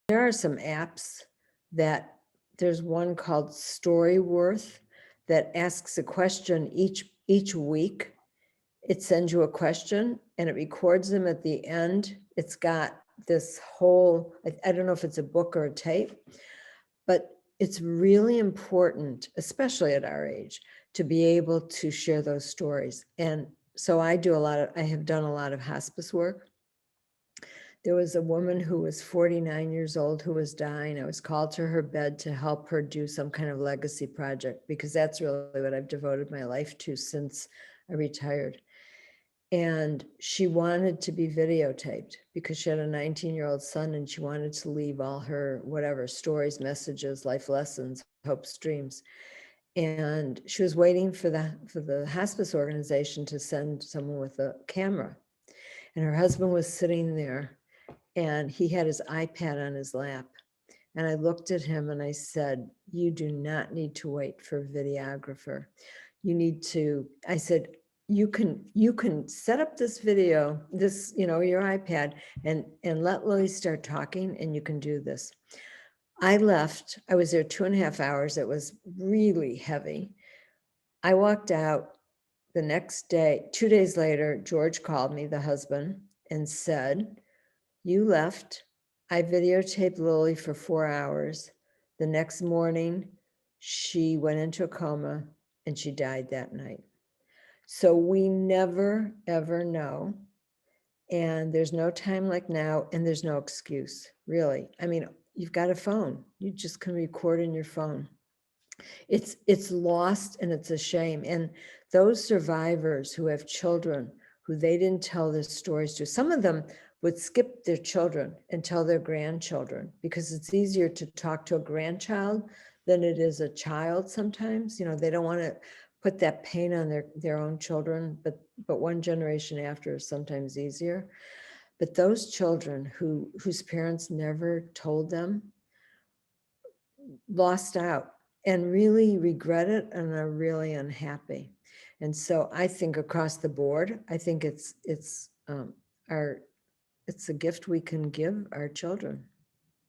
there are some apps that, there's one called Storyworth that asks a question each week. It sends you a question and it records them at the end. It's got this whole, I don't know if it's a book or a tape, but it's really important, especially at our age, to be able to share those stories. And so I have done a lot of hospice work. There was a woman who was 49 years old who was dying. I was called to her bed to help her do some kind of legacy project, because that's really what I've devoted my life to since I retired. And she wanted to be videotaped because she had a 19-year-old son and she wanted to leave all her whatever stories, messages, life lessons, hopes, dreams. And she was waiting for the hospice organization to send someone with a camera. And her husband was sitting there and he had his iPad on his lap. And I looked at him and I said, "You do not need to wait for a videographer. You need to," I said, you can set up this video, this, your iPad, and let Lily start talking, and you can do this." I left. I was there 2.5 hours. It was really heavy. I walked out the next day. 2 days later, George called me, the husband, and said, "You left. I videotaped Lily for 4 hours. The next morning, she went into a coma and she died that night." So we never, ever know. And there's no time like now, and there's no excuse, really. I mean, you've got a phone. You just can record in your phone. It's lost and it's a shame. And those survivors who have children who they didn't tell their stories to, some of them would skip their children and tell their grandchildren, because it's easier to talk to a grandchild than it is a child sometimes. They don't want to put that pain on their own children, but one generation after is sometimes easier. But those children whose parents never told them lost out and really regret it and are really unhappy. And so I think across the board, I think it's a gift we can give our children.